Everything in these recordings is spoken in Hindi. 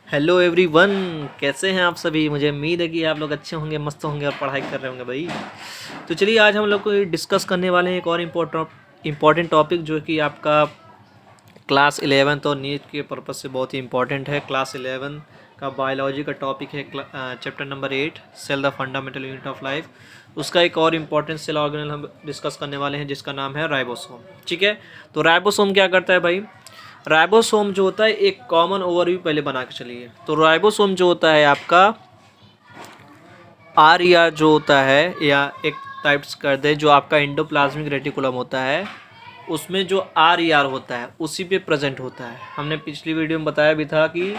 हेलो एवरीवन, कैसे हैं आप सभी। मुझे उम्मीद है कि आप लोग अच्छे होंगे, मस्त होंगे और पढ़ाई कर रहे होंगे भाई। तो चलिए आज हम लोग को डिस्कस करने वाले हैं एक और इम्पोर्टेंट टॉपिक जो कि आपका क्लास 11 और नीट के पर्पज़ से बहुत ही इम्पोर्टेंट है। क्लास 11 का बायोलॉजी का टॉपिक है chapter number 8 cell the fundamental unit of life. उसका एक और इम्पोर्टेंट सेल ऑर्गेनल हम डिस्कस करने वाले हैं जिसका नाम है राइबोसोम। ठीक है, तो राइबोसोम क्या करता है भाई। राइबोसोम जो होता है एक कॉमन ओवरव्यू पहले बना के चलिए। तो राइबोसोम जो होता है आपका आर ई आर जो होता है, या एक टाइप्स कर दे जो आपका एंडोप्लाज्मिक रेटिकुलम होता है, उसमें जो आर ई आर होता है उसी पे प्रेजेंट होता है। हमने पिछली वीडियो में बताया भी था कि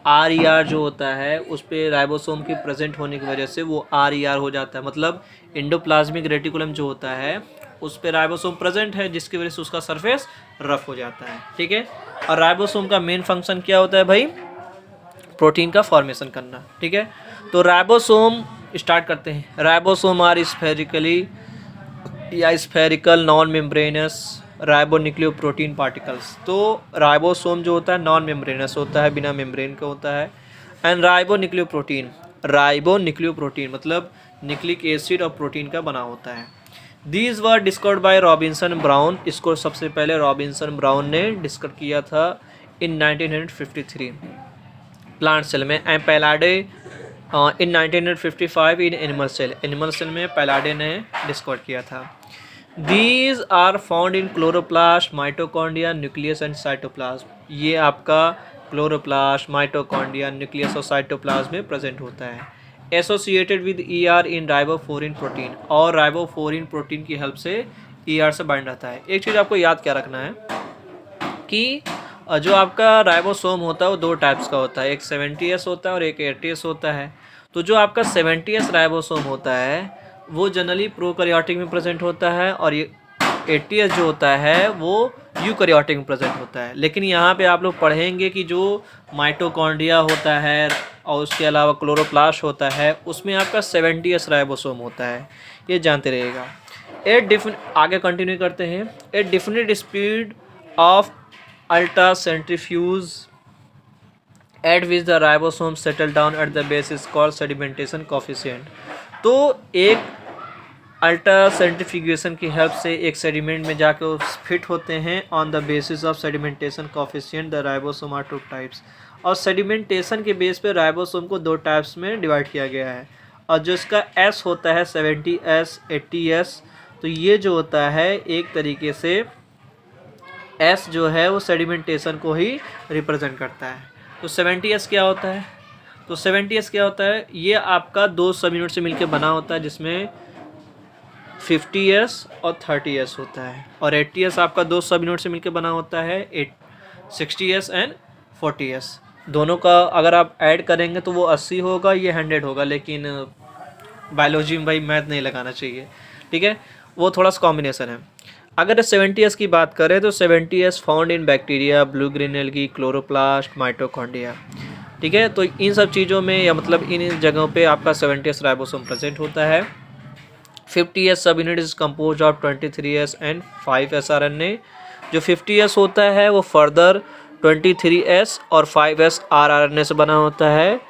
आर ई आर जो होता है उस पर राइबोसोम के प्रेजेंट होने की वजह से वो आर ई आर हो जाता है। मतलब एंडोप्लाज्मिक रेटिकुलम जो होता है उस पर राइबोसोम प्रेजेंट है जिसकी वजह से उसका सरफेस रफ हो जाता है। ठीक है, और राइबोसोम का मेन फंक्शन क्या होता है भाई, प्रोटीन का फॉर्मेशन करना। ठीक है, तो राइबोसोम स्टार्ट करते हैं। राइबोसोम आर स्फेरिकली या spherical non membranes ribonucleoprotein particles. तो राइबोसोम जो होता है नॉन मेम्ब्रेनस होता है, बिना मेम्ब्रेन का होता है। एंड राइबोन्यूक्लियोप्रोटीन मतलब न्यूक्लिक एसिड और प्रोटीन का बना होता है। These were discovered by Robinson Brown. इसको सबसे पहले रॉबिन्सन ब्राउन ने डिस्कवर किया था इन 1953 प्लांट सेल में, and Palade in 1955 in animal cell. Animal cell में पैलाडे ने डिस्कवर किया था। These are found in chloroplast, mitochondria, nucleus and cytoplasm. ये आपका क्लोरोप्लास्ट, माइटोकॉन्ड्रिया, न्यूक्लियस और साइटोप्लाज्म में प्रेजेंट होता है। Associated with E R in riboflavin protein, और राइबोफ्लोरिन प्रोटीन की हेल्प से ई आर से बाइंड रहता है। एक चीज़ आपको याद क्या रखना है कि जो आपका राइबोसोम होता है वो दो टाइप्स का होता है, एक 70S होता है और एक 80S होता है। तो जो आपका 70S राइबोसोम होता है वो जनरली प्रोकैरियोटिक में प्रेजेंट होता है, और ये 80S जो होता है वो यूकैरियोटिक में प्रेजेंट होता है। लेकिन यहाँ पे आप लोग पढ़ेंगे कि जो माइटोकॉन्ड्रिया होता है और उसके अलावा क्लोरोप्लास्ट होता है उसमें आपका 70S राइबोसोम होता है, ये जानते रहिएगा। आगे कंटिन्यू करते हैं। A definite speed of ultra centrifuge at which the ribosome settle down at the base is called sedimentation coefficient. तो एक अल्ट्रा सेंट्रीफ्यूगेशन की हेल्प से एक सेडिमेंट में जाकर फिट होते हैं on the basis of sedimentation coefficient. The ribosome are two types, और सेडिमेंटेशन के बेस पे राइबोसोम को दो टाइप्स में डिवाइड किया गया है। और जो इसका एस होता है 70S 80S, तो ये जो होता है एक तरीके से एस जो है वो सेडिमेंटेशन को ही रिप्रेजेंट करता है। तो 70S क्या होता है, तो 70S क्या होता है, ये आपका दो सब यूनिट से मिलकर बना होता है जिसमें 50S और 30S होता है, और 80S आपका दो सब यूनिट से मिलकर बना होता है 60S एंड 40S। दोनों का अगर आप ऐड करेंगे तो वो 80 होगा, ये 100 होगा, लेकिन बायोलॉजी में भाई मैथ नहीं लगाना चाहिए। ठीक है, वो थोड़ा सा कॉम्बिनेशन है। अगर 70S की बात करें तो 70S found in bacteria, blue green algae, chloroplast, mitochondria. ठीक है, तो इन सब चीज़ों में या मतलब इन जगहों पे आपका 70S राइबोसोम प्रेजेंट होता है। 50S सब unit is compose of 23S and 5S RNA। जो 50S होता है वो फर्दर 23S और 5S rRNA से बना होता है।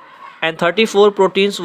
And 34 proteins